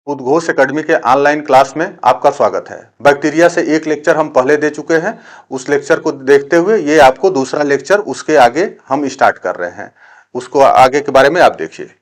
उद्घोष एकेडमी के online class में आपका स्वागत है। बैक्टीरिया से एक लेक्चर हम पहले दे चुके हैं। उस लेक्चर को देखते हुए ये आपको दूसरा लेक्चर उसके आगे हम स्टार्ट कर रहे हैं। उसको आगे के बारे में आप देखिए।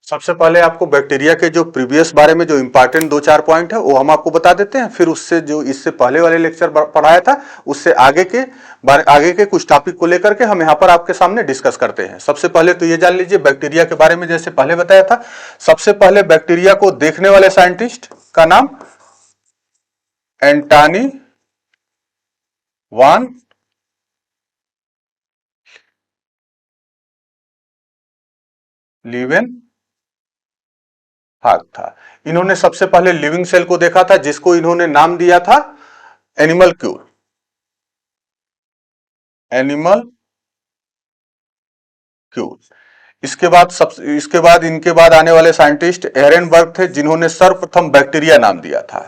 सबसे पहले आपको बैक्टीरिया के जो प्रीवियस बारे में जो इंपॉर्टेंट दो चार पॉइंट है वो हम आपको बता देते हैं। फिर उससे जो इससे पहले वाले लेक्चर पढ़ाया था उससे आगे के कुछ टॉपिक को लेकर के हम यहाँ पर आपके सामने डिस्कस करते हैं। सबसे पहले तो ये जान लीजिए बैक्टीरिया के बारे में, जैसे पहले बताया था, सबसे पहले बैक्टीरिया को देखने वाले साइंटिस्ट का नाम एंटनी वान लीवेन हाक था। इन्होंने सबसे पहले लिविंग सेल को देखा था जिसको इन्होंने नाम दिया था एनिमल क्यूल। एनिमल क्यूल। इसके बाद इनके बाद आने वाले साइंटिस्ट एहरेनबर्ग थे जिन्होंने सर्वप्रथम बैक्टीरिया नाम दिया था।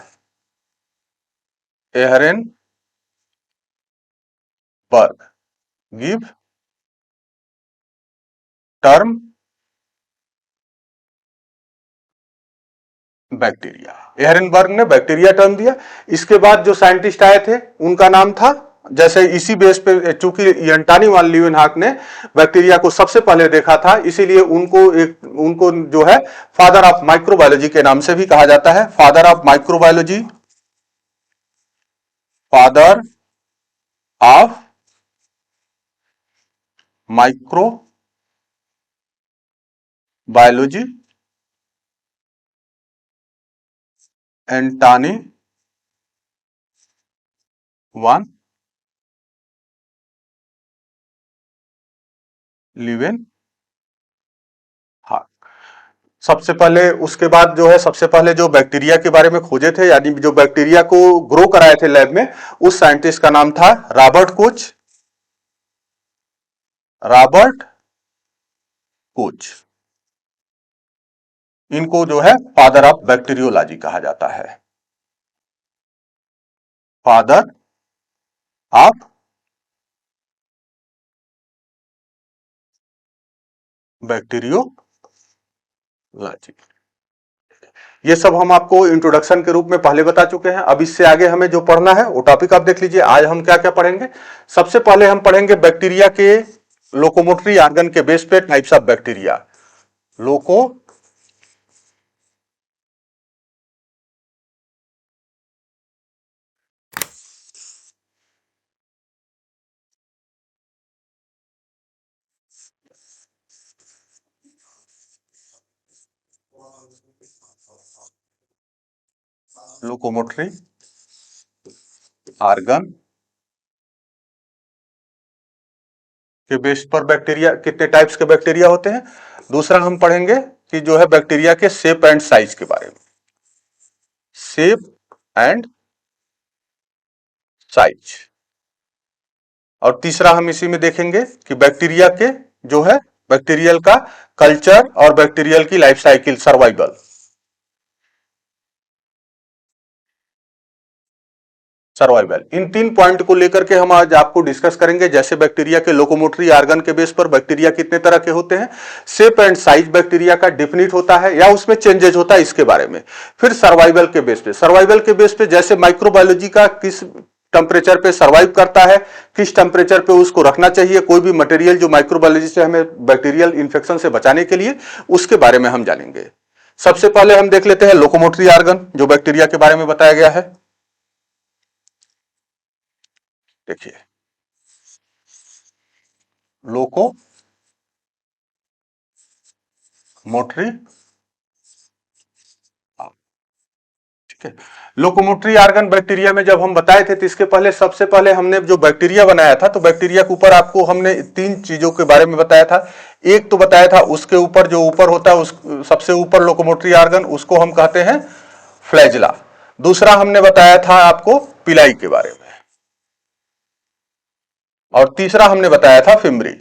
एहरेनबर्ग गिव टर्म बैक्टीरिया। एहरेनबर्ग ने बैक्टीरिया टर्म दिया। इसके बाद जो साइंटिस्ट आए थे उनका नाम था, जैसे इसी बेस पे चूंकि एंटनी वान लीवेनहॉक ने बैक्टीरिया को सबसे पहले देखा था इसीलिए उनको जो है फादर ऑफ माइक्रोबायोलॉजी के नाम से भी कहा जाता है। Father of microbiology, father of microbiology Antony van Leeuwenhoek. सबसे पहले उसके बाद जो है सबसे पहले जो बैक्टीरिया के बारे में खोजे थे, यानी जो बैक्टीरिया को ग्रो कराए थे लैब में, उस साइंटिस्ट का नाम था रॉबर्ट कोच। इनको जो है फादर ऑफ बैक्टीरियोलॉजी कहा जाता है। Father of bacteriology. ये सब हम आपको इंट्रोडक्शन के रूप में पहले बता चुके हैं। अब इससे आगे हमें जो पढ़ना है वो टॉपिक आप देख लीजिए। आज हम क्या क्या पढ़ेंगे। सबसे पहले हम पढ़ेंगे बैक्टीरिया के लोकोमोटरी ऑर्गन के बेस पे types of bacteria. Locomotory organ के बेस पर बैक्टीरिया, कितने टाइप्स के बैक्टीरिया होते हैं। दूसरा हम पढ़ेंगे कि जो है बैक्टीरिया के शेप एंड साइज के बारे में। Shape and size. और तीसरा हम इसी में देखेंगे कि बैक्टीरिया के जो है बैक्टीरियल का कल्चर और बैक्टीरियल की लाइफ साइकिल, सर्वाइवल। इन तीन पॉइंट को लेकर के हम आज आपको डिस्कस करेंगे। जैसे बैक्टीरिया के लोकोमोटरी ऑर्गन के बेस पर बैक्टीरिया कितने तरह के होते हैं, शेप एंड साइज बैक्टीरिया का डिफिनिट होता है या उसमें चेंजेस होता है, इसके बारे में। फिर सर्वाइवल के बेस पे, जैसे माइक्रोबायोलॉजी का किस टेम्परेचर पे सर्वाइव करता है, किस टेम्परेचर पे उसको रखना चाहिए, कोई भी मटेरियल जो माइक्रोबायोलॉजी से हमें बैक्टीरियल इंफेक्शन से बचाने के लिए, उसके बारे में हम जानेंगे। सबसे पहले हम देख लेते हैं लोकोमोटरी ऑर्गन जो बैक्टीरिया के बारे में बताया गया है। देखिए, लोको मोटरी, ठीक है। लोकोमोटरी ऑर्गन बैक्टीरिया में जब हम बताए थे तो इसके पहले सबसे पहले हमने जो बैक्टीरिया बनाया था तो बैक्टीरिया के ऊपर आपको हमने तीन चीजों के बारे में बताया था। एक तो बताया था उसके ऊपर जो ऊपर होता है, उस सबसे ऊपर लोकोमोटरी ऑर्गन, उसको हम कहते हैं फ्लैजिला। दूसरा हमने बताया था आपको पिलाई के बारे में, और तीसरा हमने बताया था फिमरी।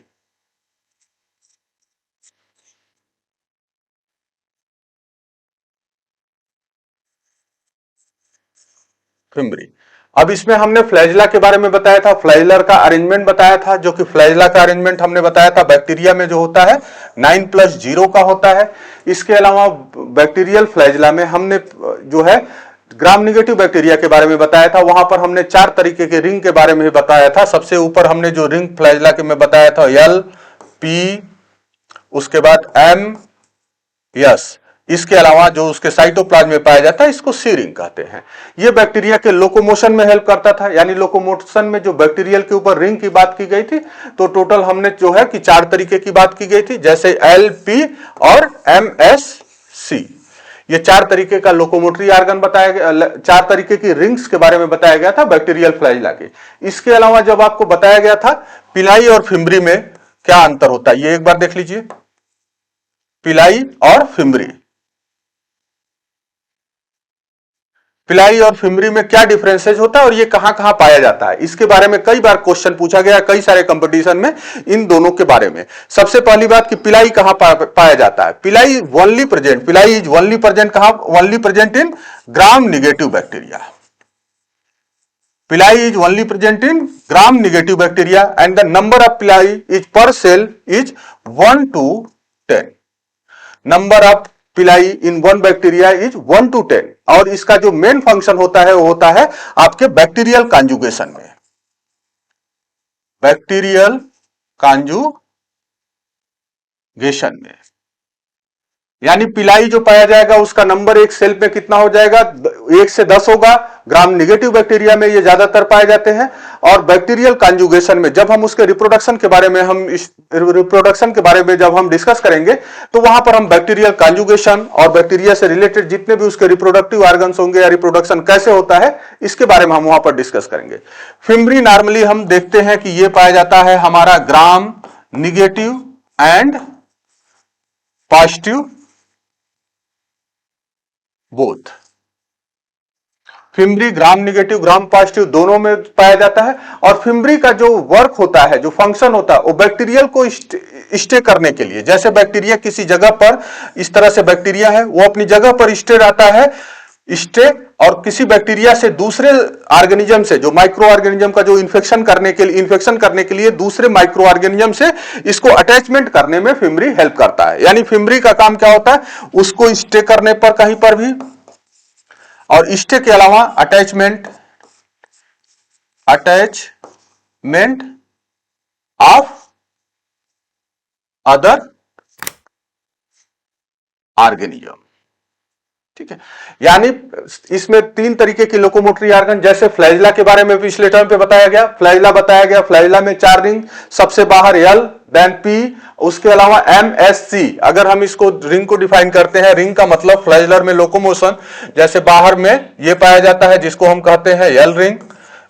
फिम्बरी। अब इसमें हमने फ्लैजिला के बारे में बताया था, फ्लैजिलर का अरेंजमेंट बताया था, जो कि फ्लैजिला का अरेंजमेंट हमने बताया था बैक्टीरिया में जो होता है 9+0 का होता है। इसके अलावा बैक्टीरियल फ्लैजिला में हमने जो है ग्राम निगेटिव बैक्टीरिया के बारे में बताया था। वहां पर हमने 4 तरीके के रिंग के बारे में बताया था। सबसे ऊपर हमने जो रिंग फ्लैजिला के में बताया था एल, पी, उसके बाद एम, यस। इसके अलावा जो उसके साइटोप्लाज्म में पाया जाता है इसको सी रिंग कहते हैं। यह बैक्टीरिया के लोकोमोशन में हेल्प करता था, यानी लोकोमोशन में जो बैक्टीरियल के ऊपर रिंग की बात की गई थी, तो टोटल हमने जो है कि 4 तरीके की बात की गई थी, जैसे एल, पी और एम, एस, सी। ये 4 तरीके का लोकोमोटरी ऑर्गन बताया गया, 4 तरीके की रिंग्स के बारे में बताया गया था बैक्टीरियल फ्लैजिला के। इसके अलावा जब आपको बताया गया था पिलाई और फिम्बरी में क्या अंतर होता है, ये एक बार देख लीजिए। पिलाई और फिम्बरी, पिलाई और फिम्बरी में क्या डिफरेंसेज होता है और ये कहां कहां पाया जाता है, इसके बारे में कई बार क्वेश्चन पूछा गया, कई सारे कंपटीशन में इन दोनों के बारे में। सबसे पहली बात कि पिलाई कहां पाया जाता है। Pili only present, pili is only present कहां, only present in gram negative bacteria. Pili is only present in gram negative bacteria and the number of pili is per cell is 1 to 10। Number of pili in one bacteria is 1 to 10। और इसका जो main function होता है वो होता है आपके bacterial conjugation में, बैक्टीरियल कॉन्जुगेशन में। यानी पिलाई जो पाया जाएगा उसका नंबर एक सेल पे कितना हो जाएगा, 1 से 10 होगा। ग्राम निगेटिव बैक्टीरिया में ये ज्यादातर पाए जाते हैं। और बैक्टीरियल कॉन्जुगेशन में जब हम उसके रिप्रोडक्शन के बारे में जब हम डिस्कस करेंगे तो वहां पर हम बैक्टीरियल कॉन्जुगेशन और बैक्टीरिया से रिलेटेड जितने भी उसके रिप्रोडक्टिव ऑर्गन्स होंगे या रिप्रोडक्शन कैसे होता है इसके बारे में हम वहां पर डिस्कस करेंगे। फिम्बरी नॉर्मली हम देखते हैं कि यह पाया जाता है हमारा ग्राम negative and positive both. Fimbriae gram negative gram positive दोनों में पाया जाता है। और फिम्बरी का जो वर्क होता है, जो फंक्शन होता है, वो बैक्टीरियल को स्टे करने के लिए, जैसे बैक्टीरिया किसी जगह पर, इस तरह से बैक्टीरिया है वो अपनी जगह पर स्टे रहता है, स्टे, और किसी बैक्टीरिया से दूसरे ऑर्गेनिज्म से, जो माइक्रो ऑर्गेनिज्म का जो इन्फेक्शन करने के लिए दूसरे माइक्रो ऑर्गेनिज्म से इसको अटैचमेंट करने में फिम्बरी हेल्प करता है। यानी फिम्बरी का काम क्या होता है, उसको स्टे करने पर कहीं पर भी, और स्टे के अलावा अटैचमेंट ऑफ अदर ऑर्गेनिज्म। ठीक है, यानी इसमें 3 तरीके की लोकोमोटरी ऑर्गन, जैसे फ्लैजिला के बारे में पिछले टर्म पे बताया गया, फ्लैजिला में 4 रिंग, सबसे बाहर एल, देन पी, उसके अलावा एम, एस, सी। अगर हम इसको रिंग को डिफाइन करते हैं, रिंग का मतलब फ्लैजिलर में लोकोमोशन, जैसे बाहर में ये पाया जाता है जिसको हम कहते हैं एल रिंग।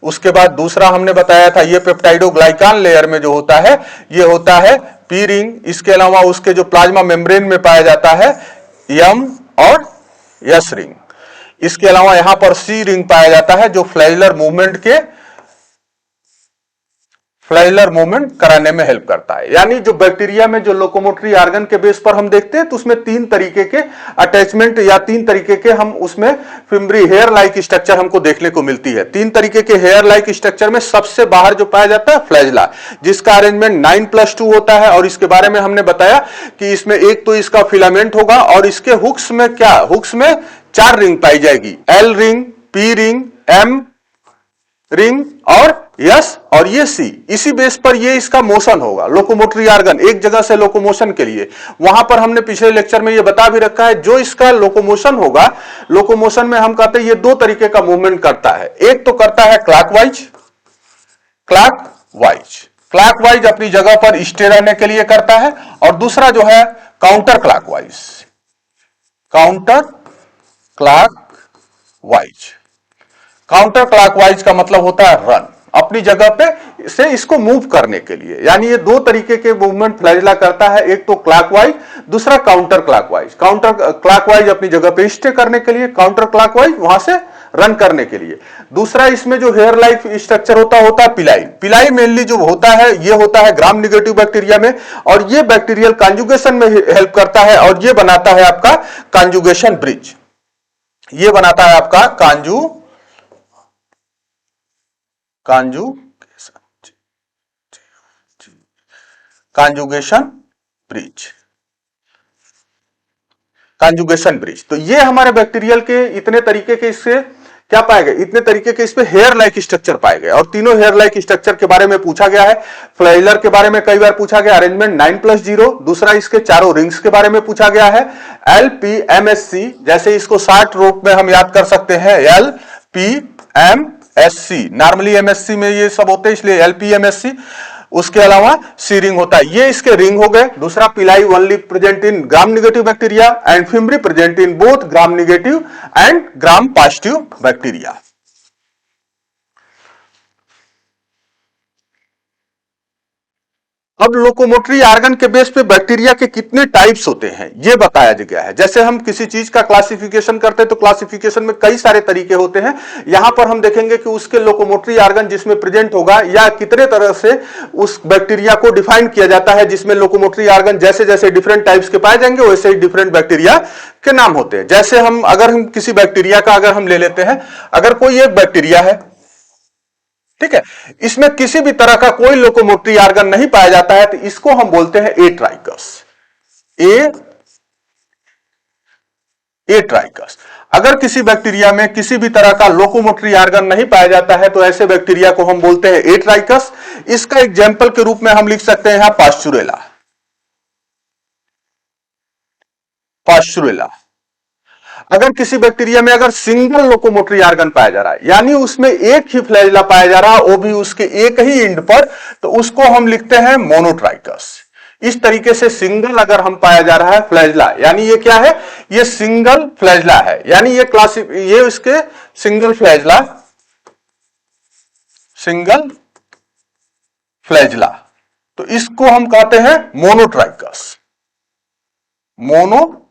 उसके बाद दूसरा हमने बताया था ये पेप्टाइडोग्लाइकान लेयर में जो होता है ये होता है पी रिंग। इसके अलावा उसके जो प्लाज्मा मेम्ब्रेन में पाया जाता है एम और एस रिंग। इसके अलावा यहां पर सी रिंग पाया जाता है जो फ्लैजिलर मूवमेंट कराने में हेल्प करता है। यानी जो बैक्टीरिया में जो लोकोमोटरी ऑर्गन के बेस पर हम देखते हैं तो उसमें 3 तरीके के अटैचमेंट या 3 तरीके के हम उसमें फिम्बरी हेयर लाइक स्ट्रक्चर हमको देखने को मिलती है। 3 तरीके के हेयर लाइक स्ट्रक्चर में सबसे बाहर जो पाया जाता है फ्लैजिला, जिसका अरेंजमेंट 9+2 होता है। और इसके बारे में हमने बताया कि इसमें एक तो इसका फिलामेंट होगा और इसके हुक्स में क्या, हुक्स में 4 रिंग पाई जाएगी, L ring, P ring, M ring और यस और ये सी। इसी बेस पर ये इसका मोशन होगा, लोकोमोटरी ऑर्गन एक जगह से लोकोमोशन के लिए। वहां पर हमने पिछले लेक्चर में ये बता भी रखा है, जो इसका लोकोमोशन होगा, लोकोमोशन में हम कहते हैं ये 2 तरीके का मूवमेंट करता है। एक तो करता है क्लॉकवाइज अपनी जगह पर स्टे रहने के लिए करता है, और दूसरा जो है काउंटर क्लॉकवाइज का मतलब होता है रन, अपनी जगह पे से इसको मूव करने के लिए। यानी ये 2 तरीके के मूवमेंट फ्लैजिला करता है, एक तो क्लॉकवाइज, दूसरा काउंटर क्लॉकवाइज अपनी जगह पे स्टे करने के लिए, काउंटर क्लॉकवाइज वहां से रन करने के लिए। दूसरा इसमें जो हेयर लाइक स्ट्रक्चर होता है पिलाई मेनली जो होता है ये होता है ग्राम निगेटिव बैक्टीरिया में, और ये बैक्टीरियल कॉन्जुगेशन में हेल्प करता है, और ये बनाता है आपका कॉन्जुगेशन ब्रिज, ये बनाता है आपका conjugation conjugation, conjugation bridge, conjugation bridge. तो ये हमारे बैक्टीरियल के इतने तरीके के इससे क्या पाए गए, इतने तरीके के इस पे हेयर लाइक स्ट्रक्चर पाए गए, और तीनों हेयर लाइक स्ट्रक्चर के बारे में पूछा गया है। फ्लैजिलर के बारे में कई बार पूछा गया, अरेंजमेंट 9+0। दूसरा इसके चारों रिंग्स के बारे में पूछा गया है, LPMSC, जैसे इसको शॉर्ट रूप में हम याद कर सकते हैं LPMSC, नॉर्मली MSC में ये सब होते हैं इसलिए LPMSC। उसके अलावा सी रिंग होता है, ये इसके रिंग हो गए। दूसरा पिलाई only present in gram negative bacteria and fimbriae present in both gram negative and gram positive bacteria. अब लोकोमोटरी ऑर्गन के बेस पे बैक्टीरिया के कितने टाइप्स होते हैं ये बताया गया है। जैसे हम किसी चीज का क्लासिफिकेशन करते हैं तो क्लासिफिकेशन में कई सारे तरीके होते हैं। यहां पर हम देखेंगे कि उसके लोकोमोटरी ऑर्गन जिसमें प्रेजेंट होगा या कितने तरह से उस बैक्टीरिया को डिफाइन किया जाता है, जिसमें लोकोमोटरी ऑर्गन जैसे जैसे डिफरेंट टाइप्स के पाए जाएंगे वैसे ही डिफरेंट बैक्टीरिया के नाम होते हैं। जैसे अगर हम किसी बैक्टीरिया का अगर हम ले लेते हैं, अगर कोई एक बैक्टीरिया है, ठीक है, इसमें किसी भी तरह का कोई लोकोमोटरी ऑर्गन नहीं पाया जाता है, तो इसको हम बोलते हैं एट्राइकस। एट्राइकस। अगर किसी बैक्टीरिया में किसी भी तरह का लोकोमोटरी ऑर्गन नहीं पाया जाता है तो ऐसे बैक्टीरिया को हम बोलते हैं एट्राइकस। इसका एग्जाम्पल के रूप में हम लिख सकते हैं यहां पास्चुरेला, पास्चुरेला। अगर किसी बैक्टीरिया में अगर सिंगल लोकोमोटरी ऑर्गन पाया जा रहा है, यानी उसमें एक ही फ्लैजिला पाया जा रहा है, वो भी उसके एक ही एंड पर, तो उसको हम लिखते हैं मोनोट्राइकस। इस तरीके से सिंगल अगर हम पाया जा रहा है फ्लैजिला, यानी ये क्या है, ये सिंगल फ्लैजिला है, यानी ये इसके सिंगल फ्लैजिला, सिंगल फ्लैजिला, तो इसको हम कहते हैं मोनोट्राइकस, मोनोट्राइकस।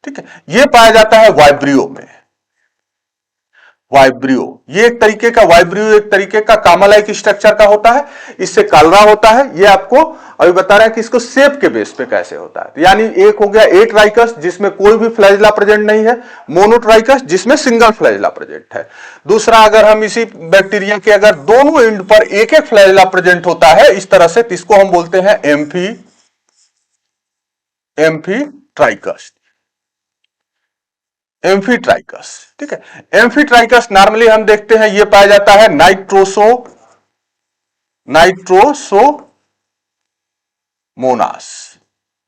ठीक है, ये पाया जाता है वाइब्रियो में। वाइब्रियो, ये एक तरीके का वाइब्रियो एक तरीके का कामालाइक स्ट्रक्चर का होता है, इससे कालरा होता है। ये आपको अभी बता रहा है कि इसको शेप के बेस पे कैसे होता है। यानी एक हो गया एट्राइकस जिसमें कोई भी फ्लैजिला प्रेजेंट नहीं है, मोनोट्राइकस जिसमें सिंगल फ्लैजिला प्रेजेंट है। दूसरा, अगर हम इसी बैक्टीरिया के अगर दोनों एंड पर एक एक फ्लैजिला प्रेजेंट होता है इस तरह से, तो इसको हम बोलते हैं एम्फीट्राइकस, एम्फीट्राइकस। ठीक है, एम्फीट्राइकस नॉर्मली हम देखते हैं ये पाया जाता है नाइट्रोसोमोनास।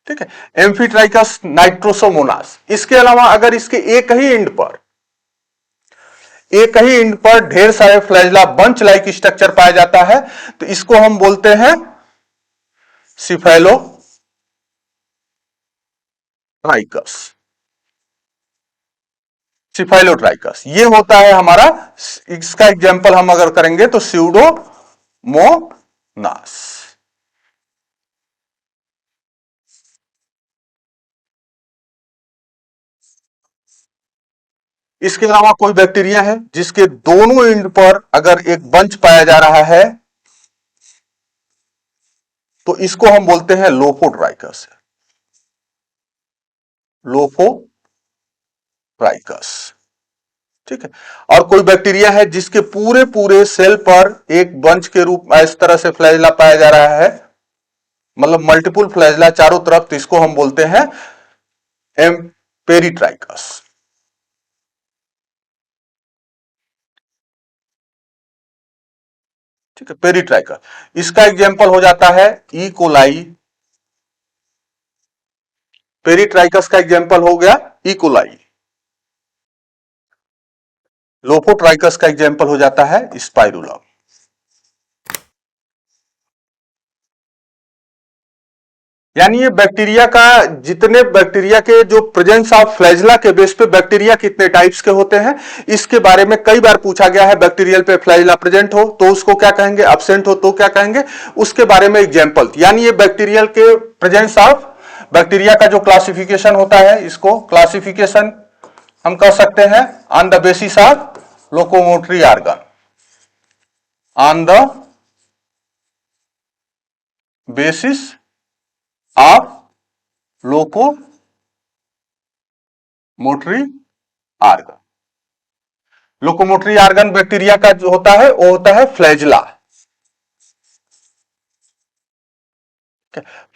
ठीक है, एम्फीट्राइकस नाइट्रोसोमोनास। इसके अलावा अगर इसके एक ही एंड पर ढेर सारे फ्लैजिला बंच लाइक स्ट्रक्चर पाया जाता है, तो इसको हम बोलते हैं सिफेलोट्राइकस, सिफाइलोट्राइकस। ये होता है हमारा, इसका एग्जांपल हम अगर करेंगे तो स्यूडोमोनास। इसके अलावा कोई बैक्टीरिया है जिसके दोनों एंड पर अगर एक बंच पाया जा रहा है तो इसको हम बोलते हैं लोफोट्राइकस, लोफोट्राइकस। ठीक है, और कोई बैक्टीरिया है जिसके पूरे पूरे सेल पर एक बंच के रूप में इस तरह से फ्लैजिला पाया जा रहा है, मतलब मल्टीपल फ्लैजिला चारों तरफ, तो इसको हम बोलते हैं पेरिट्राइकस। ठीक है, पेरिट्राइकस। इसका एग्जांपल हो जाता है ई कोलाई। पेरिट्राइकस का एग्जांपल हो गया ई कोलाई। लोफोट्राइकस का एग्जांपल हो जाता है स्पाइरुलम। यानी ये बैक्टीरिया का, जितने बैक्टीरिया के जो प्रेजेंस ऑफ फ्लैजिला के बेस पे बैक्टीरिया कितने टाइप्स के होते हैं इसके बारे में कई बार पूछा गया है। बैक्टीरियल पे फ्लैजिला प्रेजेंट हो तो उसको क्या कहेंगे, एब्सेंट हो तो क्या कहेंगे, उसके बारे में एग्जांपल। यानी ये बैक्टीरियल के प्रेजेंस ऑफ बैक्टीरिया का जो क्लासिफिकेशन होता है, इसको क्लासिफिकेशन हम कह सकते हैं on the basis of locomotory organ, on the basis of locomotory organ. Locomotory organ bacteria का जो होता है वो होता है फ्लैजिला।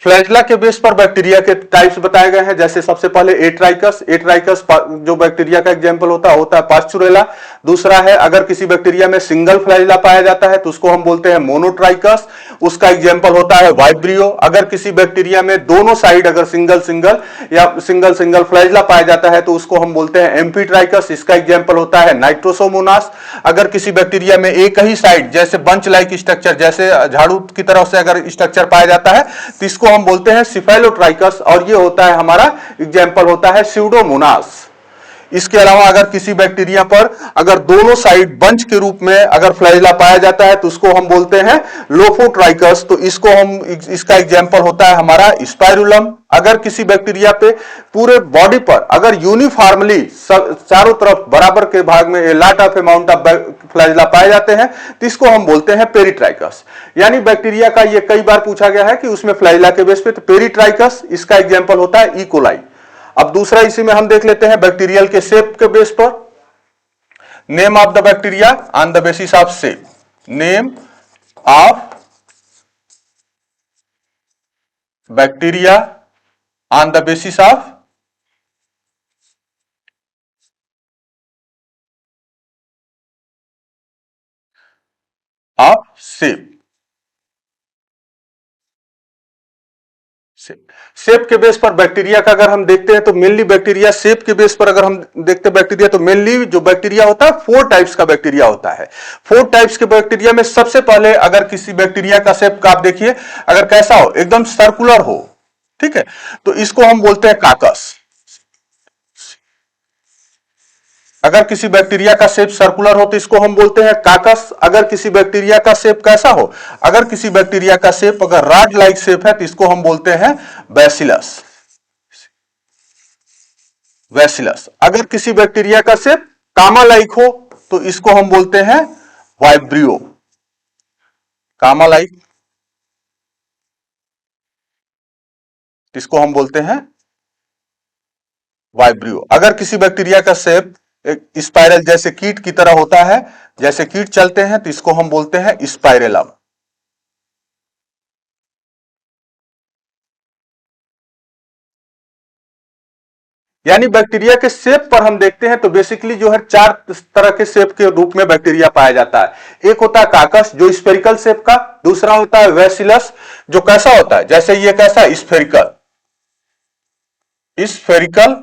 फ्लैजिला के बेस पर बैक्टीरिया के टाइप्स बताए गए हैं, जैसे सबसे पहले एट्राइकस। एट्राइकस जो बैक्टीरिया का एग्जांपल होता है पास्चुरेला। दूसरा है, अगर किसी बैक्टीरिया में सिंगल फ्लैजिला पाया जाता है तो उसको हम बोलते हैं मोनोट्राइकस, उसका एग्जांपल होता है वाइब्रियो। अगर किसी बैक्टीरिया में दोनों साइड अगर सिंगल सिंगल या सिंगल सिंगल फ्लैजिला पाया जाता है तो उसको हम बोलते हैं एम्फीट्राइकस, इसका एग्जांपल होता है नाइट्रोसोमोनास। अगर किसी बैक्टीरिया में एक ही साइड जैसे बंच लाइक स्ट्रक्चर, जैसे झाड़ू की तरफ से अगर स्ट्रक्चर पाया जाता है तो इसको हम बोलते हैं सिफेलोट्राइकस, और ये होता है हमारा एग्जांपल होता है स्यूडोमोनास। इसके अलावा अगर किसी बैक्टीरिया पर अगर दोनों साइड बंच के रूप में अगर फ्लैजिला पाया जाता है तो उसको हम बोलते हैं लोफोट्राइकस, तो इसको हम इसका एग्जांपल होता है हमारा स्पाइरुलम। अगर किसी बैक्टीरिया पे पूरे बॉडी पर अगर यूनिफॉर्मली चारों तरफ बराबर के भाग में lot of amount of flagella पाए जाते हैं तो इसको हम बोलते हैं पेरिट्राइकस। यानी बैक्टीरिया का ये कई बार पूछा गया है कि उसमें फ्लैजिला के बेस पे, तो पेरिट्राइकस इसका एग्जांपल होता है इकोलाई। अब दूसरा इसी में हम देख लेते हैं बैक्टीरियल के शेप के बेस पर। Name of the bacteria on the basis of shape. Name of bacteria on the basis of shape. Shape के बेस पर बैक्टीरिया का अगर हम देखते हैं तो मेनली बैक्टीरिया शेप के बेस पर अगर हम देखते हैं बैक्टीरिया, तो मेनली जो बैक्टीरिया होता है 4 टाइप्स का बैक्टीरिया होता है। 4 टाइप्स के बैक्टीरिया में सबसे पहले अगर किसी बैक्टीरिया का शेप का आप देखिए, अगर कैसा हो, एकदम सर्कुलर हो, ठीक है, तो इसको हम बोलते हैं काकस। अगर किसी बैक्टीरिया का शेप सर्कुलर हो तो इसको हम बोलते हैं काकस। अगर किसी बैक्टीरिया का शेप कैसा हो, अगर किसी बैक्टीरिया का शेप अगर रॉड लाइक शेप है तो इसको हम बोलते हैं बैसिलस। बैसिलस। अगर किसी बैक्टीरिया का शेप कामा लाइक हो तो इसको हम बोलते हैं वाइब्रियो। कामा लाइक, इसको हम बोलते हैं वाइब्रियो। अगर किसी बैक्टीरिया का शेप एक स्पाइरल जैसे कीट की तरह होता है, जैसे कीट चलते हैं, तो इसको हम बोलते हैं स्पाइरेलम। यानी बैक्टीरिया के शेप पर हम देखते हैं तो बेसिकली जो है 4 तरह के शेप के रूप में बैक्टीरिया पाया जाता है। एक होता है काकस जो स्फेरिकल शेप का, दूसरा होता है वेसिलस जो कैसा होता है, जैसे ये कैसा स्फेरिकल, स्फेरिकल,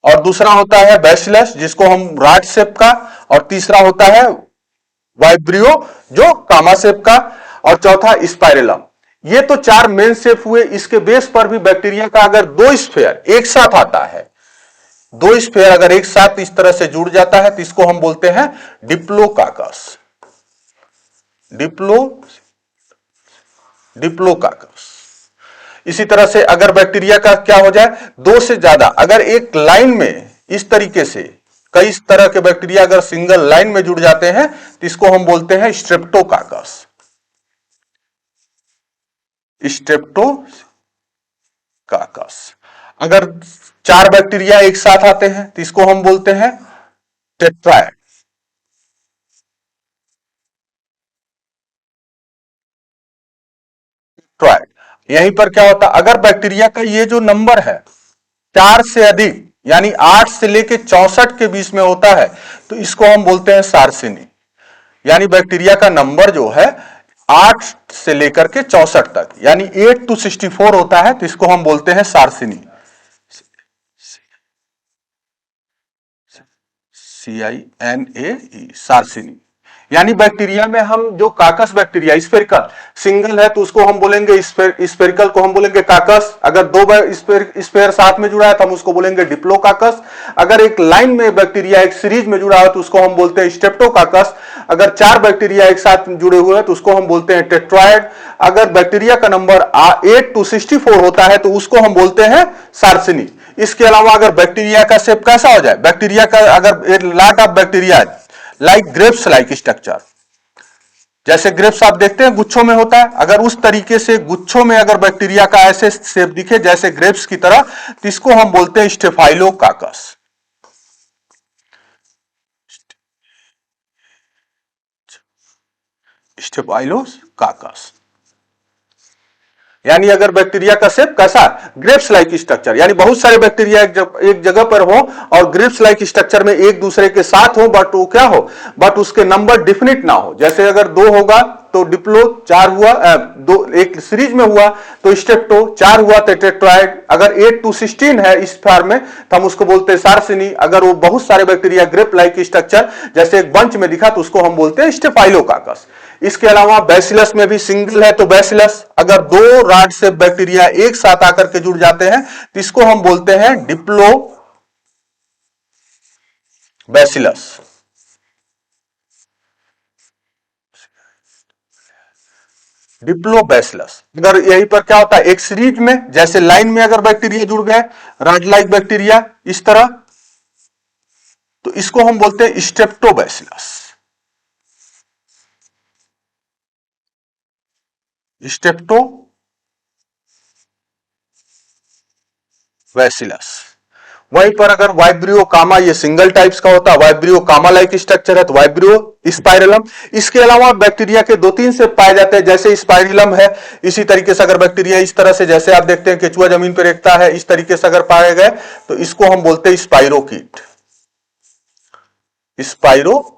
और दूसरा होता है बैसिलस जिसको हम रॉड शेप का, और तीसरा होता है वाइब्रियो जो कामा शेप का, और चौथा स्पाइरेलम। ये तो 4 मेन शेप हुए। इसके बेस पर भी बैक्टीरिया का अगर 2 स्फेयर एक साथ आता है, 2 स्फेयर अगर एक साथ इस तरह से जुड़ जाता है तो इसको हम बोलते हैं डिप्लोकाकस। डिप्लोकाकस। इसी तरह से अगर बैक्टीरिया का क्या हो जाए, 2 से ज्यादा अगर एक लाइन में इस तरीके से कई तरह के बैक्टीरिया अगर सिंगल लाइन में जुड़ जाते हैं तो इसको हम बोलते हैं स्ट्रेप्टोकाकस। स्ट्रेप्टोकाकस। अगर 4 बैक्टीरिया एक साथ आते हैं तो इसको हम बोलते हैं टेट्राएड। टेट्राएड। यहीं पर क्या होता, अगर बैक्टीरिया का ये जो नंबर है 4 से अधिक, यानी 8 से लेके 64 के बीच में होता है तो इसको हम बोलते हैं सार्सिनी। यानी बैक्टीरिया का नंबर जो है 8 से लेकर के 64 तक, यानी 8 to 64 होता है तो इसको हम बोलते हैं सार्सिनी। CINAE, सार्सिनी। यानी बैक्टीरिया में हम जो काकस बैक्टीरिया स्फेरिकल सिंगल है तो उसको हम बोलेंगे स्फेरिकल को हम बोलेंगे काकस। अगर 2 स्फेयर साथ में जुड़ा है तो हम उसको बोलेंगे डिप्लोकाकस। अगर एक लाइन में बैक्टीरिया एक सीरीज में जुड़ा है तो उसको हम बोलते हैं स्ट्रेप्टोकाकस। अगर 4 बैक्टीरिया एक साथ जुड़े हुए हैं तो उसको हम बोलते हैं टेट्राएड। अगर बैक्टीरिया का नंबर 8 to 64 होता है तो उसको हम बोलते हैं सार्सिनी। इसके अलावा अगर बैक्टीरिया का शेप कैसा हो जाए, बैक्टीरिया का अगर lot of bacteria like grapes like structure, जैसे ग्रेप्स आप देखते हैं गुच्छों में होता है, अगर उस तरीके से गुच्छों में अगर बैक्टीरिया का ऐसे शेप दिखे जैसे ग्रेप्स की तरह तो इसको हम बोलते हैं स्टेफाइलोकाकस। स्टेफाइलोकाकस। यानी अगर बैक्टीरिया का शेप कैसा, ग्रेप्स लाइक स्ट्रक्चर, यानी बहुत सारे बैक्टीरिया एक जगह पर हो और ग्रेप्स लाइक स्ट्रक्चर में एक दूसरे के साथ हो, बट वो क्या हो, बट उसके नंबर डिफिनिट ना हो। जैसे अगर 2 होगा तो डिप्लो 4 हुआ, दो एक सीरीज में हुआ तो स्टेप्टो, 4 हुआ तो टेट्राइड। अगर 8 to 16 है इस फॉर्म में तो हम उसको बोलते हैं सार्सिनी। अगर वो बहुत सारे बैक्टीरिया ग्रेप लाइक स्ट्रक्चर जैसे एक बंच में दिखा तो उसको हम बोलते हैं स्टेफाइलोकाकस। इसके अलावा बैसिलस में भी सिंगल है तो बैसिलस, अगर 2 रॉड से बैक्टीरिया एक साथ आकर के जुड़ जाते हैं तो इसको हम बोलते हैं डिप्लो बैसिलस। डिप्लोबैसिलस। अगर यहीं पर क्या होता है, एक सीरीज में जैसे लाइन में अगर बैक्टीरिया जुड़ गए, रॉड लाइक बैक्टीरिया इस तरह, तो इसको हम बोलते हैं स्टेप्टोबैसिलस। स्टेप्टो वैसिलस। वहीं पर अगर वाइब्रियो कामा, ये सिंगल टाइप्स का होता है, वाइब्रियो कामा लाइक स्ट्रक्चर है तो वाइब्रियो स्पाइरलम। इसके अलावा बैक्टीरिया के 2-3 से पाए जाते हैं, जैसे स्पाइरलम है। इसी तरीके से अगर बैक्टीरिया इस तरह से, जैसे आप देखते हैं केचुआ जमीन पर रेखता है, इस तरीके से अगर पाए गए तो इसको हम बोलते हैं स्पाइरोकीट। स्पाइरोकीट।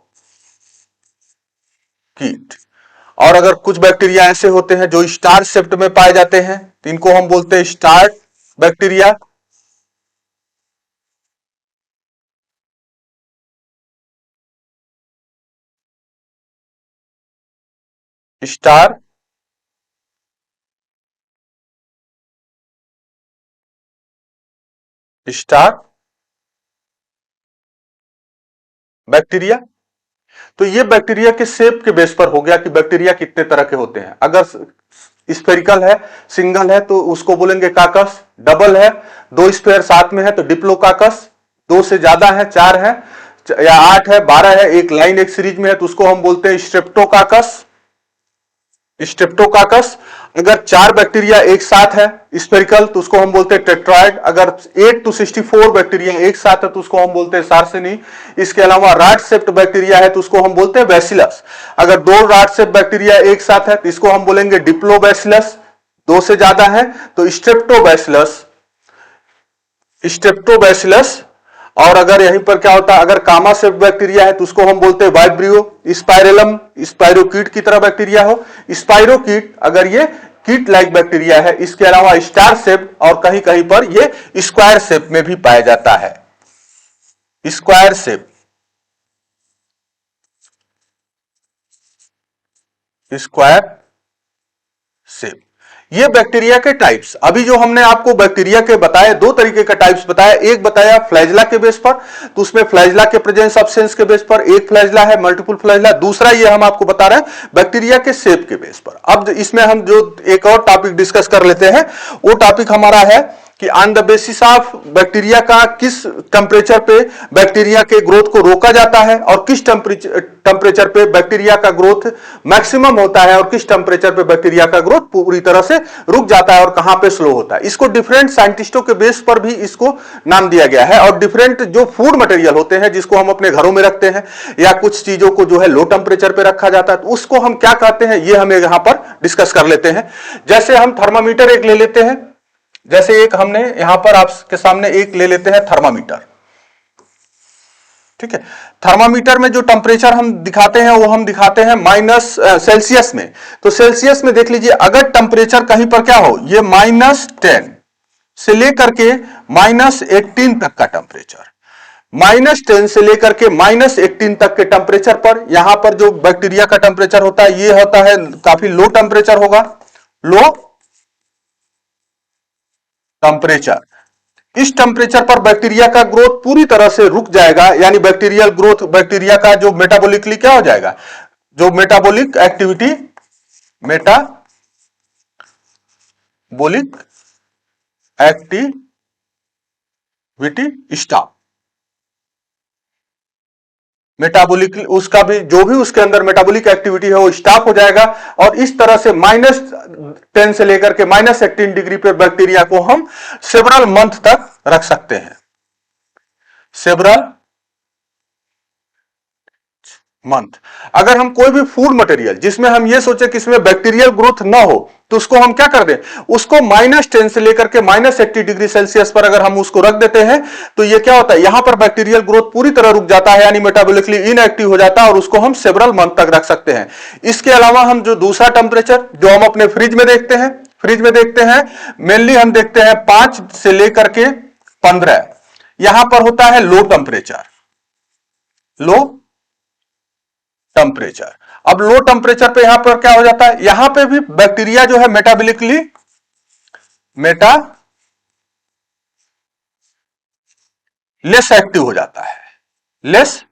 और अगर कुछ बैक्टीरिया ऐसे होते हैं जो स्टार शेप्ड में पाए जाते हैं तो इनको हम बोलते हैं star bacteria. Star star bacteria. तो ये बैक्टीरिया के शेप के बेस पर हो गया कि बैक्टीरिया कितने तरह के होते हैं। अगर स्फेरिकल है, सिंगल है तो उसको बोलेंगे काकस। डबल है, 2 स्पेयर साथ में है तो डिप्लोकाकस। 2 से ज्यादा है, 4 है या 8 है, 12 है, एक लाइन एक सीरीज में है तो उसको हम बोलते हैं स्ट्रेप्टोकाकस। स्ट्रेप्टोकाकस। अगर 4 बैक्टीरिया एक साथ है स्पेरिकल तो उसको हम बोलते हैं टेट्राइड। अगर 8 to 64 बैक्टीरिया एक साथ है तो उसको हम बोलते हैं सार्सिनी। इसके अलावा रॉड शेप्ड बैक्टीरिया है तो उसको हम बोलते हैं बैसिलस। अगर 2 रॉड शेप्ड बैक्टीरिया एक साथ है तो इसको हम बोलेंगे डिप्लोबैसिलस। 2 से ज्यादा है तो स्ट्रेप्टोबैसिलस। स्ट्रेप्टोबैसिलस। और अगर यहीं पर क्या होता है, अगर कामा शेप्ड बैक्टीरिया है तो उसको हम बोलते हैं वाइब्रियो स्पाइरलम, स्पाइरोकीट की तरह बैक्टीरिया हो। स्पाइरोकीट अगर ये कीट लाइक बैक्टीरिया है। इसके अलावा स्टार शेप और कहीं कहीं पर ये स्क्वायर शेप में भी पाया जाता है। Square shape, square shape. ये बैक्टीरिया के टाइप्स। अभी जो हमने आपको बैक्टीरिया के बताए 2 तरीके का टाइप्स बताया। एक बताया फ्लैजला के बेस पर, तो उसमें फ्लैजला के प्रेजेंस सब्सटेंस के बेस पर एक फ्लैजला है, मल्टीपल फ्लैजला। दूसरा ये हम आपको बता रहे हैं बैक्टीरिया के शेप के बेस पर। अब इसमें हम जो एक और टॉपिक डिस्कस कर लेते हैं, वो टॉपिक हमारा है कि on the basis of bacteria का किस टेम्परेचर पे बैक्टीरिया के ग्रोथ को रोका जाता है और किस टेम्परेचर पे बैक्टीरिया का ग्रोथ मैक्सिमम होता है और किस टेम्परेचर पे बैक्टीरिया का ग्रोथ पूरी तरह से रुक जाता है और कहां पे स्लो होता है। इसको डिफरेंट साइंटिस्टों के बेस पर भी इसको नाम दिया गया है। और डिफरेंट जो फूड मटेरियल होते हैं जिसको हम अपने घरों में रखते हैं या कुछ चीजों को जो है लो टेम्परेचर पे रखा जाता है तो उसको हम क्या कहते हैं, ये हम यहां पर डिस्कस कर लेते हैं। जैसे हम थर्मामीटर एक ले लेते हैं, जैसे एक हमने यहां पर आपके सामने एक ले लेते हैं थर्मामीटर। ठीक है, थर्मामीटर में जो टेम्परेचर हम दिखाते हैं वो हम दिखाते हैं माइनस सेल्सियस में। तो सेल्सियस में देख लीजिए, अगर टेम्परेचर कहीं पर क्या हो, ये -10 से लेकर के -18 तक का टेम्परेचर, -10 से लेकर के -18 तक के टेम्परेचर पर यहां पर जो बैक्टीरिया का टेम्परेचर होता है ये होता है काफी लो टेम्परेचर होगा, लो टेम्परेचर। इस टेम्परेचर पर बैक्टीरिया का ग्रोथ पूरी तरह से रुक जाएगा, यानी बैक्टीरियल ग्रोथ, बैक्टीरिया का जो मेटाबॉलिकली क्या हो जाएगा, जो metabolic activity, metabolic activity stop. Metabolic उसका भी जो भी उसके अंदर मेटाबॉलिक एक्टिविटी है वो स्टॉप हो जाएगा। और इस तरह से -10 से लेकर के -18 डिग्री पे बैक्टीरिया को हम सेवरल मंथ तक रख सकते हैं, सेवरल मंथ। अगर हम कोई भी फूड मटेरियल जिसमें हम ये सोचे कि इसमें बैक्टीरियल ग्रोथ ना हो, तो उसको हम क्या कर दें, उसको -10 से लेकर के -80 डिग्री सेल्सियस पर अगर हम उसको रख देते हैं, तो ये क्या होता है, यहां पर बैक्टीरियल ग्रोथ पूरी तरह रुक जाता है, यानी मेटाबॉलिकली इनएक्टिव हो जाता है, और उसको हम सेवरल मंथ तक रख सकते हैं। इसके अलावा हम जो दूसरा टेम्परेचर जो हम अपने फ्रिज में देखते हैं, मेनली हम देखते हैं 5 से लेकर के 15, यहां पर होता है लो टेम्परेचर। अब लो टेम्परेचर पे यहां पर क्या हो जाता है, यहां पे भी बैक्टीरिया जो है मेटाबॉलिकली लेस एक्टिव हो जाता है, लेस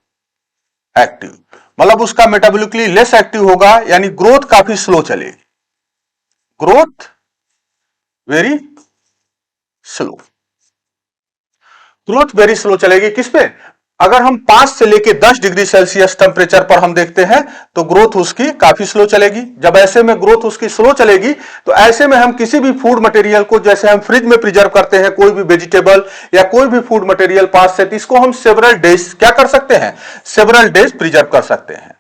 एक्टिव मतलब उसका मेटाबॉलिकली लेस एक्टिव होगा, यानी ग्रोथ काफी स्लो चलेगी, growth very slow, growth very slow चलेगी। किस पे, अगर हम 5 से लेके 10 डिग्री सेल्सियस टेम्परेचर पर हम देखते हैं, तो ग्रोथ उसकी काफी स्लो चलेगी। जब ऐसे में ग्रोथ उसकी स्लो चलेगी, तो ऐसे में हम किसी भी फूड मटेरियल को, जैसे हम फ्रिज में प्रिजर्व करते हैं कोई भी वेजिटेबल या कोई भी फूड मटेरियल 5 से 30 को हम सेवरल डेज क्या कर सकते हैं, सेवरल डेज प्रिजर्व कर सकते हैं,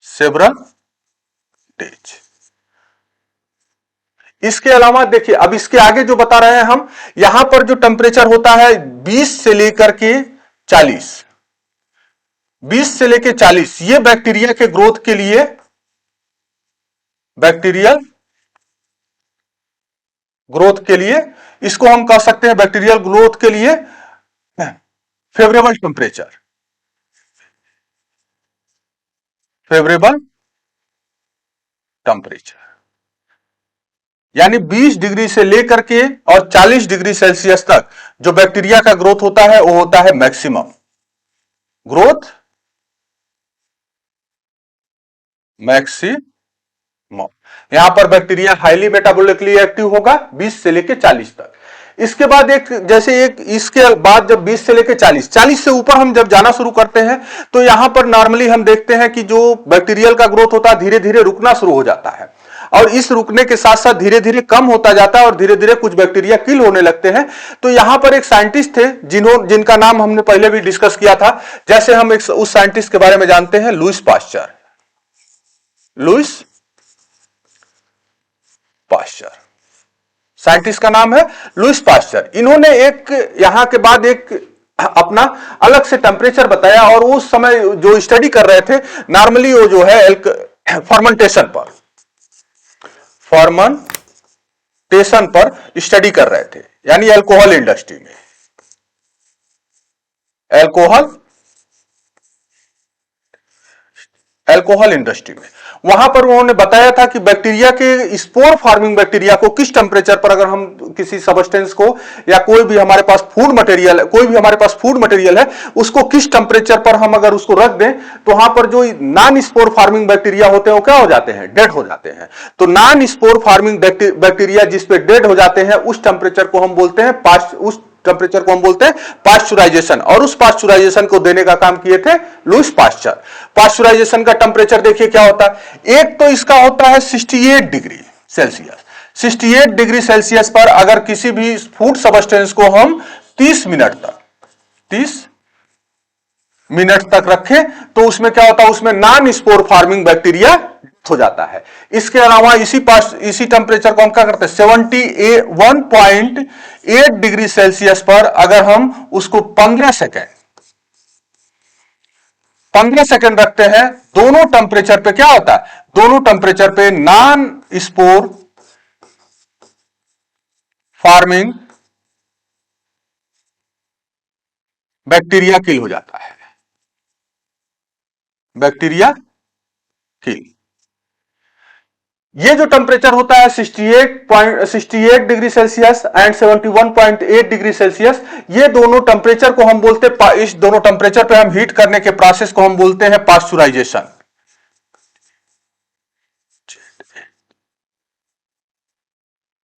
सेवरल डेज। इसके अलावा देखिए, अब इसके आगे जो बता रहे हैं हम, यहां पर जो टेम्परेचर होता है 20 से लेकर के 40, 20 से लेकर 40, ये बैक्टीरिया के ग्रोथ के लिए, बैक्टीरियल ग्रोथ के लिए, इसको हम कह सकते हैं बैक्टीरियल ग्रोथ के लिए फेवरेबल टेम्परेचर, फेवरेबल टेम्परेचर, यानी 20 डिग्री से लेकर के और 40 डिग्री सेल्सियस तक जो बैक्टीरिया का ग्रोथ होता है वो होता है मैक्सिमम ग्रोथ, मैक्सिमम। यहां पर बैक्टीरिया हाईली मेटाबॉलिकली एक्टिव होगा 20 से लेकर 40 तक। इसके बाद इसके बाद जब 20 से लेकर 40 से ऊपर हम जब जाना शुरू करते हैं, तो यहां पर नॉर्मली हम देखते हैं कि जो बैक्टीरियल का ग्रोथ होता है धीरे धीरे रुकना शुरू हो जाता है, और इस रुकने के साथ साथ धीरे धीरे कम होता जाता है, और धीरे धीरे कुछ बैक्टीरिया किल होने लगते हैं। तो यहां पर एक साइंटिस्ट थे जिनका नाम हमने पहले भी डिस्कस किया था। जैसे हम उस साइंटिस्ट के बारे में जानते हैं, Louis Pasteur, Louis Pasteur scientist का नाम है लुईस पाश्चर। इन्होंने एक यहां के बाद एक अपना अलग से टेम्परेचर बताया, और उस समय जो स्टडी कर रहे थे नॉर्मली वो जो है फर्मेंटेशन पर स्टडी कर रहे थे, यानी अल्कोहल इंडस्ट्री में, अल्कोहल इंडस्ट्री में। वहां पर उन्होंने बताया था कि बैक्टीरिया के स्पोर फार्मिंग बैक्टीरिया को किस टेम्परेचर पर, अगर हम किसी सबस्टेंस को या कोई भी हमारे पास फूड मटेरियल है उसको किस टेम्परेचर पर हम अगर उसको रख दें, तो वहां पर जो नॉन स्पोर फार्मिंग बैक्टीरिया होते हैं वो क्या हो जाते हैं, डेड हो जाते हैं। तो नॉन स्पोर फार्मिंग बैक्टीरिया जिसपे डेड हो जाते हैं उस टेम्परेचर को हम बोलते हैं पाश्चराइजेशन, और उस पाश्चराइजेशन को देने का काम किए थे लुईस पाश्चर। पाश्चराइजेशन का टेम्परेचर देखिए क्या होता है, एक तो इसका होता है 68 डिग्री सेल्सियस। 68 डिग्री सेल्सियस पर अगर किसी भी फूड सबस्टेंस को हम 30 मिनट तक रखें, तो उसमें क्या होता है, उसमें नॉन स्पोर फार्मिंग बैक्टीरिया हो जाता है। इसके अलावा इसी टेम्परेचर को हम क्या करते हैं, 71.8 डिग्री सेल्सियस पर अगर हम उसको 15 सेकेंड रखते हैं, दोनों टेम्परेचर पे क्या होता है, दोनों टेम्परेचर पे non spore farming bacteria kill हो जाता है, बैक्टीरिया किल। ये जो टेम्परेचर होता है 68 degree Celsius and 71.8 degree Celsius, ये दोनों टेम्परेचर को हम बोलते हैं, इस दोनों टेम्परेचर पे हम हीट करने के प्रोसेस को हम बोलते हैं पाश्चराइजेशन।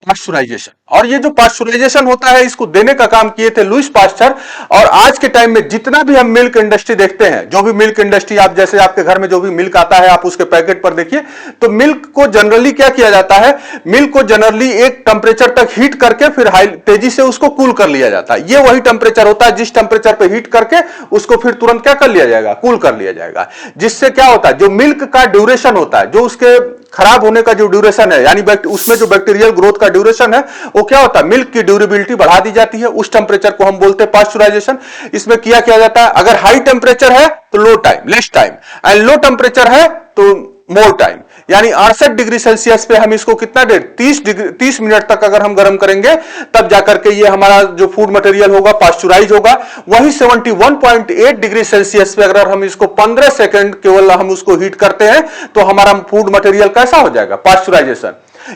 पाश्चराइजेशन। और ये जो पाश्चराइजेशन होता है इसको देने का काम किए थे लुईस पाश्चर। और आज के टाइम में जितना भी हम मिल्क इंडस्ट्री देखते हैं, जो भी मिल्क इंडस्ट्री, आप जैसे आपके घर में जो भी मिल्क आता है आप उसके पैकेट पर देखिए, तो मिल्क को जनरली क्या किया जाता है, मिल्क को जनरली एक टेम्परेचर तक हीट करके फिर हाई तेजी से उसको कूल कर लिया जाता है। ये वही टेम्परेचर होता है जिस टेम्परेचर पे हीट करके उसको फिर तुरंत क्या कर लिया जाएगा, कूल कर लिया जाएगा। जिससे क्या होता है, जो मिल्क का ड्यूरेशन होता है, जो उसके खराब होने का जो ड्यूरेशन है, यानी उसमें जो बैक्टीरियल ग्रोथ का ड्यूरेशन है, वो क्या होता है, मिल्क की ड्यूरेबिलिटी बढ़ा दी जाती है। उस टेम्परेचर को हम बोलते हैं पाश्चराइजेशन। इसमें किया जाता है, अगर हाई टेम्परेचर है तो low time, less time, and low temperature है तो मोर टाइम। यानी 68 डिग्री सेल्सियस पे हम इसको कितना देर, 30 मिनट तक अगर हम गर्म करेंगे तब जाकर के ये हमारा जो फूड मटेरियल होगा पाश्चराइज होगा। वही 71.8 डिग्री सेल्सियस पे अगर हम इसको 15 सेकंड केवल हम उसको हीट करते हैं तो हमारा फूड मटेरियल कैसा हो जाएगा, पाश्चराइजेशन।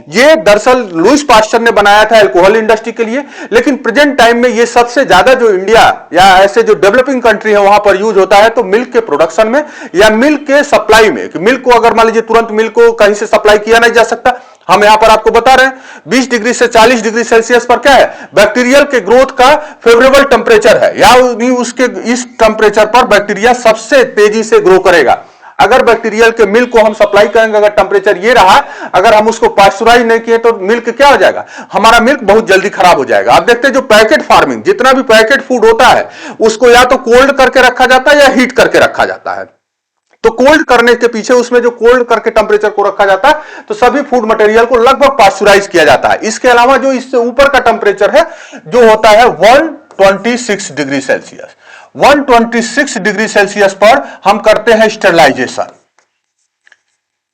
ये दरअसल लुईस पाश्चर ने बनाया था अल्कोहल इंडस्ट्री के लिए, लेकिन प्रेजेंट टाइम में ये सबसे ज्यादा जो इंडिया या ऐसे जो डेवलपिंग कंट्री है वहां पर यूज होता है, तो मिल्क के प्रोडक्शन में या मिल्क के सप्लाई में। कि मिल्क को अगर मान लीजिए तुरंत मिल्क को कहीं से सप्लाई किया नहीं जा सकता, हम यहां पर आपको बता रहे हैं 20 डिग्री से 40 डिग्री सेल्सियस पर क्या है, बैक्टीरियल के ग्रोथ का फेवरेबल टेम्परेचर है, या उसके इस टेम्परेचर पर बैक्टीरिया सबसे तेजी से ग्रो करेगा। अगर बैक्टीरियल के मिल्क को हम सप्लाई करेंगे, अगर टेम्परेचर ये रहा, अगर हम उसको पाश्चराइज नहीं किए तो मिल्क क्या हो जाएगा, हमारा मिल्क बहुत जल्दी खराब हो जाएगा। आप देखते हैं जो पैकेट फार्मिंग, जितना भी पैकेट फूड होता है उसको या तो कोल्ड करके रखा जाता है या हीट करके रखा जाता है। तो कोल्ड करने के पीछे उसमें जो कोल्ड करके टेम्परेचर को रखा जाता है, तो सभी फूड मटेरियल को लगभग पाश्चराइज किया जाता है। इसके अलावा जो इससे ऊपर का टेम्परेचर है जो होता है 126 डिग्री सेल्सियस, 126 डिग्री सेल्सियस पर हम करते हैं स्टेरलाइजेशन।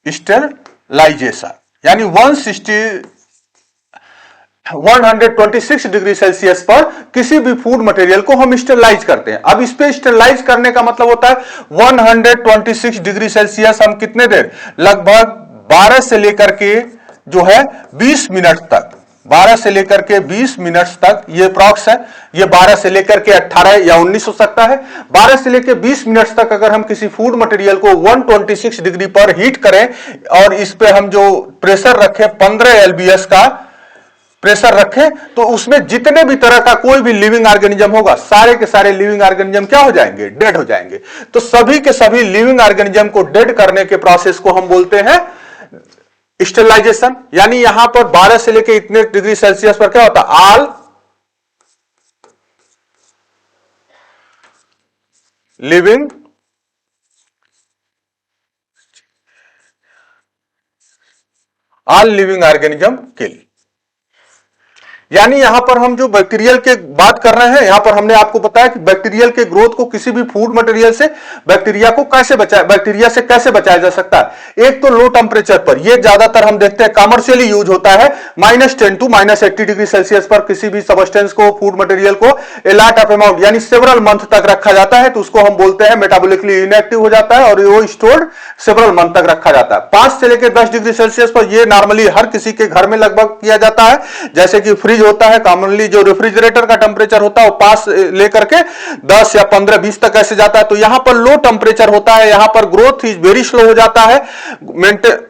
स्टेरलाइजेशन यानी 126 डिग्री सेल्सियस पर किसी भी फूड मटेरियल को हम स्टेरलाइज करते हैं। अब इस पे स्टेरलाइज करने का मतलब होता है 126 डिग्री सेल्सियस हम कितने देर, लगभग 12 से लेकर के जो है 20 मिनट तक, 12 से लेकर के 20 मिनट तक ये प्रॉक्स है। ये 12 से लेकर के 18 या 19 हो सकता है। 12 से लेकर 20 मिनट तक अगर हम किसी फूड मटेरियल को 126 डिग्री पर हीट करें और इस पे हम जो प्रेशर रखें 15 एलबीएस का प्रेशर रखें, तो उसमें जितने भी तरह का कोई भी लिविंग ऑर्गेनिज्म होगा, सारे के सारे लिविंग ऑर्गेनिज्म क्या हो जाएंगे, डेड हो जाएंगे। तो सभी के सभी लिविंग ऑर्गेनिज्म को डेड करने के प्रोसेस को हम बोलते हैं स्टेरलाइजेशन। यानी यहां पर 12 से लेकर इतने डिग्री सेल्सियस पर क्या होता है, ऑल लिविंग ऑर्गेनिज्म किल। यानी यहां पर हम जो बैक्टीरियल के बात कर रहे हैं, यहां पर हमने आपको बताया कि बैक्टीरियल के ग्रोथ को किसी भी फूड मटेरियल से बैक्टीरिया से कैसे बचाया जा सकता है। एक तो लो टेम्परेचर पर, यह ज्यादातर हम देखते हैं कमर्शियली यूज होता है, -10 टू -80 डिग्री सेल्सियस पर किसी भी सबस्टेंस को, फूड मटेरियल को ए लॉट ऑफ अमाउंट यानी सेवरल मंथ तक रखा जाता है, तो उसको हम बोलते हैं मेटाबॉलिकली इनएक्टिव हो जाता है और वो स्टोर्ड सेवरल मंथ तक रखा जाता है। 5 से लेकर 10 डिग्री सेल्सियस पर यह नॉर्मली हर किसी के घर में लगभग किया जाता है। जैसे कि फ्रिज होता है, कॉमनली जो रेफ्रिजरेटर का टेम्परेचर होता है वो 5 लेकर के 10 या 15 20 तक ऐसे जाता है। तो यहां पर लो टेम्परेचर होता है, यहां पर ग्रोथ इज वेरी स्लो हो जाता है,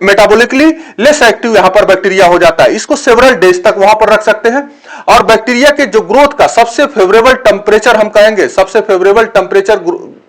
मेटाबॉलिकली लेस एक्टिव यहां पर बैक्टीरिया हो जाता है। इसको सेवरल डेज तक वहां पर रख सकते हैं। और बैक्टीरिया के जो ग्रोथ का सबसे फेवरेबल टेम्परेचर हम कहेंगे, सबसे फेवरेबल टेम्परेचर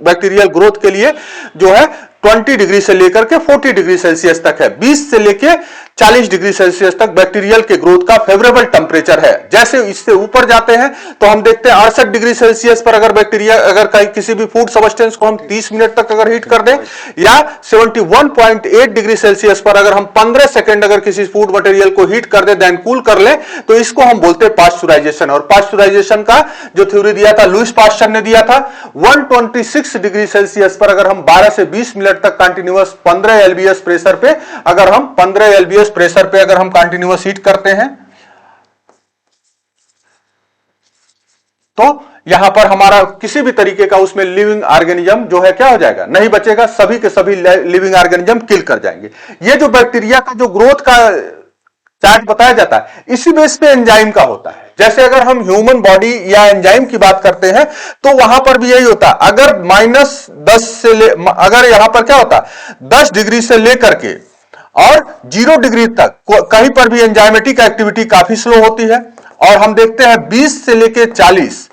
बैक्टीरियल ग्रोथ के लिए जो है 20 डिग्री से लेकर के 40 डिग्री सेल्सियस तक है। 20 से लेकर 40 डिग्री सेल्सियस तक बैक्टीरियल के ग्रोथ का फेवरेबल टेम्परेचर है। जैसे इससे ऊपर जाते हैं तो हम देखते हैं 68 डिग्री सेल्सियस पर अगर बैक्टीरिया, अगर किसी भी फूड सबस्टेंस को हम 30 मिनट तक अगर हीट कर दें, या 71.8 डिग्री सेल्सियस पर अगर हम 15 सेकंड अगर किसी फूड मटेरियल को हीट कर दे, देन कूल कर ले, तो इसको हम बोलते हैं पाश्चराइजेशन। और पाश्चराइजेशन का जो थ्योरी दिया था लुईस पाश्चर ने दिया था, 126 डिग्री सेल्सियस पर अगर हम 12 से 20 मिनट तक कंटिन्यूअस 15 एलबीएस प्रेशर पे, अगर हम 15 एलबीएस प्रेशर पे अगर हम कंटिन्यूअस हीट करते हैं, तो यहां पर हमारा किसी भी तरीके का उसमें लिविंग ऑर्गेनिज्म जो है क्या हो जाएगा, नहीं बचेगा, सभी के सभी लिविंग ऑर्गेनिज्म किल कर जाएंगे। ये जो बैक्टीरिया का जो ग्रोथ का चार्ट बताया जाता है, इसी बेस पे एंजाइम का होता है। जैसे अगर हम ह्यूमन बॉडी या एंजाइम की बात करते हैं तो वहां पर भी यही होता है। अगर -10 से अगर यहां पर क्या होता है 10 डिग्री से लेकर के और 0 डिग्री तक कहीं पर भी एंजाइमेटिक एक्टिविटी काफी स्लो होती है। और हम देखते हैं 20 से लेकर 40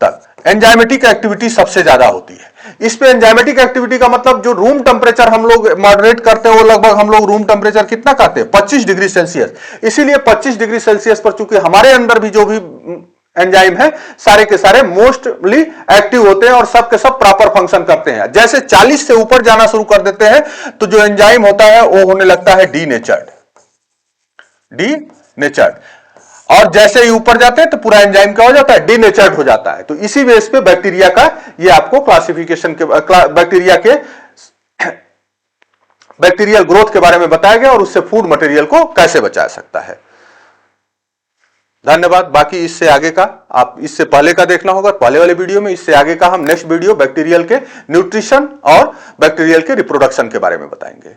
तक एंजाइमेटिक एक्टिविटी सबसे ज्यादा होती है। इस पे एंजाइमेटिक एक्टिविटी का मतलब जो रूम टेम्परेचर हम लोग मॉडरेट करते हैं वो लगभग हम लोग रूम टेम्परेचर कितना करते हैं 25 डिग्री सेल्सियस। इसीलिए 25 डिग्री सेल्सियस पर चूंकि हमारे अंदर भी जो भी एंजाइम है सारे के सारे मोस्टली एक्टिव होते हैं और सब के सब प्रॉपर फंक्शन करते हैं। जैसे 40 से ऊपर जाना शुरू कर देते हैं तो जो एंजाइम होता है वो होने लगता है डीनेचर्ड। और जैसे ही ऊपर जाते हैं तो पूरा एंजाइम क्या हो जाता है डीनेचर्ड हो जाता है। तो इसी बेस पे बैक्टीरिया का ये आपको क्लासिफिकेशन के बैक्टीरियल ग्रोथ के बारे में बताया गया और उससे फूड मटेरियल को कैसे बचा सकता है। धन्यवाद। बाकी इससे आगे का आप इससे पहले का देखना होगा पहले वाले वीडियो में, इससे आगे का हम नेक्स्ट वीडियो बैक्टीरियल के न्यूट्रिशन और बैक्टीरियल के रिप्रोडक्शन के बारे में बताएंगे।